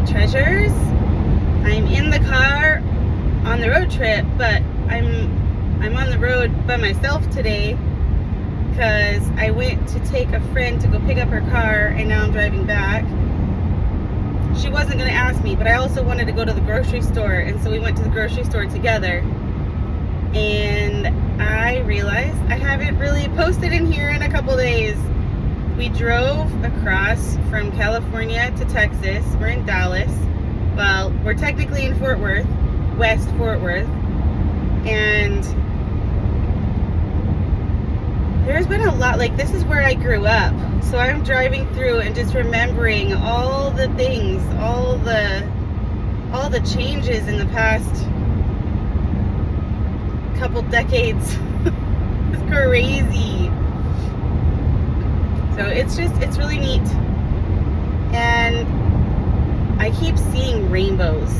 treasures. I'm in the car on the road trip, but I'm on the road by myself today because I went to take a friend to go pick up her car, and now I'm driving back. She wasn't going to ask me, but I also wanted to go to the grocery store, and so we went to the grocery store together. And I realized I haven't really posted in here in a couple days. We drove across from California to Texas. We're in Dallas. Well, we're technically in Fort Worth, West Fort Worth. And there's been a lot, like, this is where I grew up. So I'm driving through and just remembering all the things, all the changes in the past couple decades. It's crazy. So it's really neat. And I keep seeing rainbows.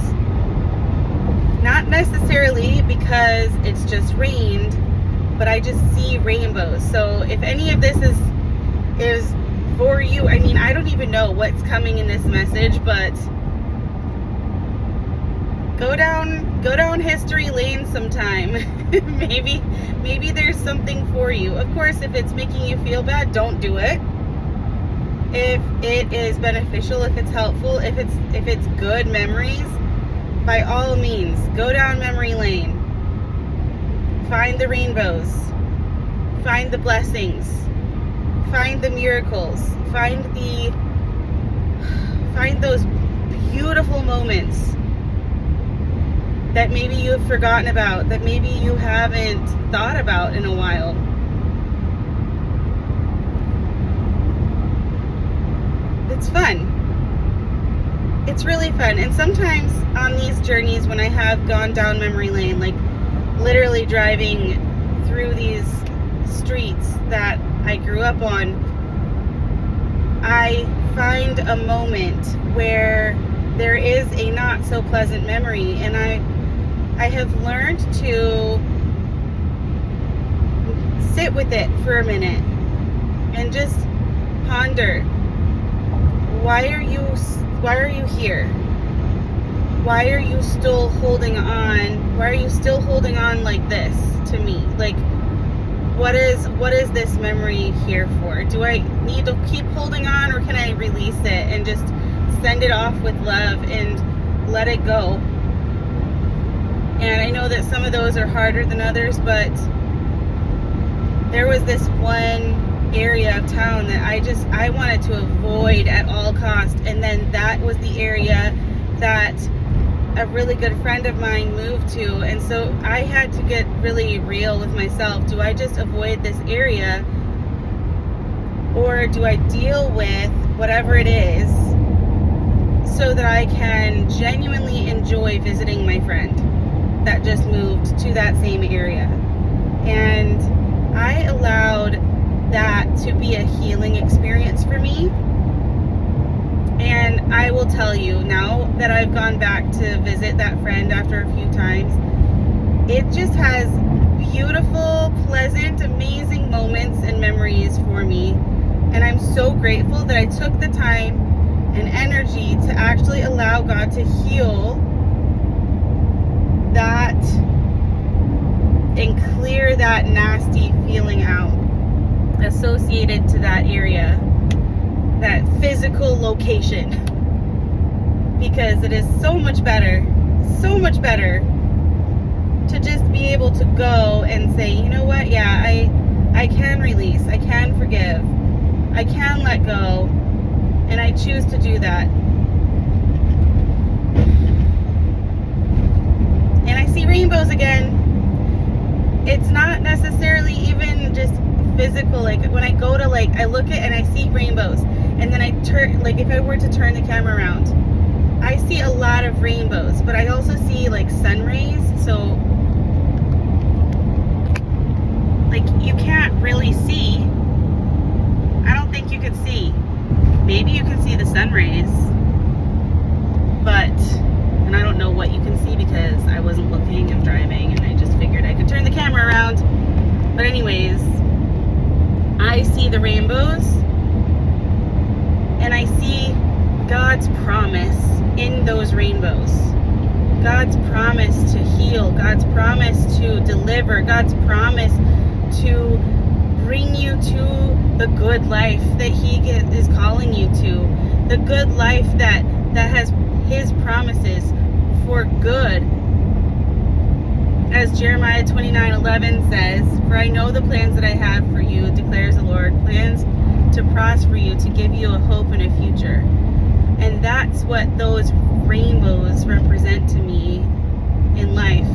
Not necessarily because it's just rained, but I just see rainbows. So if any of this is for you, I mean, I don't even know what's coming in this message, but go down history lane sometime. maybe there's something for you. Of course, if it's making you feel bad, don't do it. If it is beneficial, if it's helpful, if it's good memories, by all means, go down memory lane. Find the rainbows. Find the blessings. Find the miracles. Find those beautiful moments that maybe you've forgotten about, that maybe you haven't thought about in a while. It's fun. It's really fun. And sometimes on these journeys, when I have gone down memory lane, like literally driving through these streets that I grew up on, I find a moment where there is a not so pleasant memory, and I have learned to sit with it for a minute and just ponder, why are you here? Why are you still holding on? Why are you still holding on like this to me? Like, what is this memory here for? Do I need to keep holding on, or can I release it and just send it off with love and let it go? And I know that some of those are harder than others, but there was this one area of town that I wanted to avoid at all costs, and then that was the area that a really good friend of mine moved to, and so I had to get really real with myself. Do I just avoid this area, or do I deal with whatever it is so that I can genuinely enjoy visiting my friend that just moved to that same area? And I allowed that to be a healing experience for me. And I will tell you, now that I've gone back to visit that friend after a few times, it just has beautiful, pleasant, amazing moments and memories for me. And I'm so grateful that I took the time and energy to actually allow God to heal that and clear that nasty feeling out associated to that area, that physical location, because it is so much better to just be able to go and say, you know what, yeah, I can release, I can forgive, I can let go, and I choose to do that. And I see rainbows again. It's not necessarily even just physical. Like when I go to, like, I look at and I see rainbows, and then I turn, like if I were to turn the camera around, I see a lot of rainbows, but I also see like sun rays. So like you can't really see. I don't think you could see. Maybe you can see the sun rays, but, and I don't know what you can see because I wasn't looking and driving, and I just figured I could turn the camera around. But anyways, I see the rainbows, and I see God's promise in those rainbows. God's promise to heal, God's promise to deliver, God's promise to bring you to the good life that He is calling you to. The good life that has His promises for good. As Jeremiah 29:11 says, "For I know the plans that I have for you, declares the Lord, plans to prosper you, to give you a hope and a future." And that's what those rainbows represent to me in life.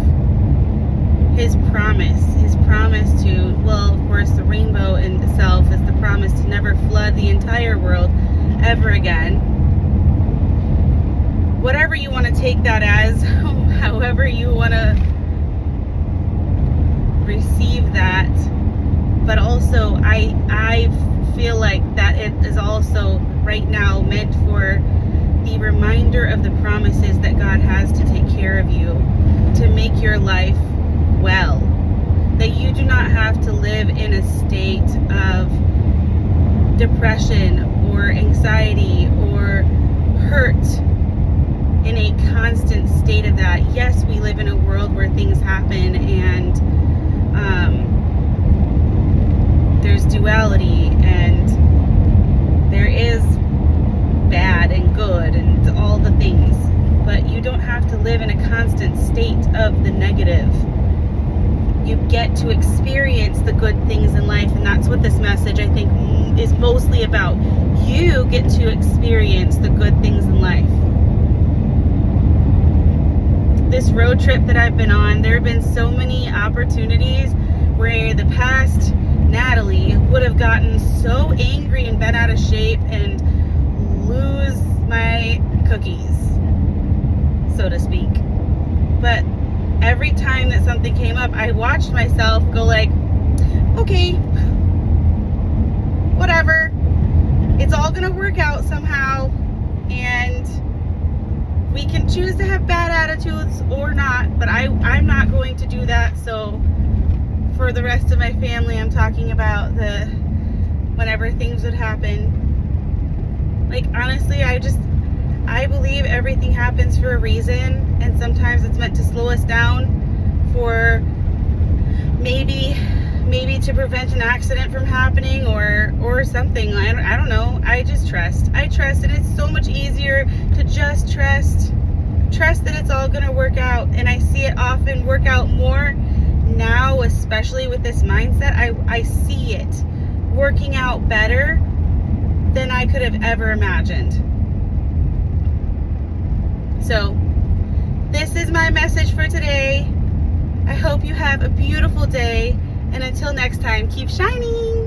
His promise to, well, of course, the rainbow in itself is the promise to never flood the entire world ever again. Whatever you want to take that as, however you want to receive that, but also I feel like that it is also right now meant for the reminder of the promises that God has to take care of you, to make your life well, that you do not have to live in a state of depression or anxiety or hurt, in a constant state of that. Yes, we live in a world where things happen, and there's duality, and there is bad and good and all the things, but you don't have to live in a constant state of the negative. You get to experience the good things in life, and that's what this message, I think, is mostly about. You get to experience the good things in life. This road trip that I've been on, there have been so many opportunities where the past Natalie would have gotten so angry and bent out of shape and lose my cookies, so to speak. But every time that something came up, I watched myself go like, okay, whatever, it's all gonna work out somehow, and we can choose to have bad attitudes or not, but I'm not going to do that. So for the rest of my family, I'm talking about whenever things would happen. Like, honestly, I believe everything happens for a reason, and sometimes it's meant to slow us down for maybe to prevent an accident from happening or something. I don't know. I just trust. I trust, and it's so much easier to just trust that it's all going to work out. And I see it often work out more now, especially with this mindset. I see it working out better than I could have ever imagined. So this is my message for today. I hope you have a beautiful day, and until next time, keep shining.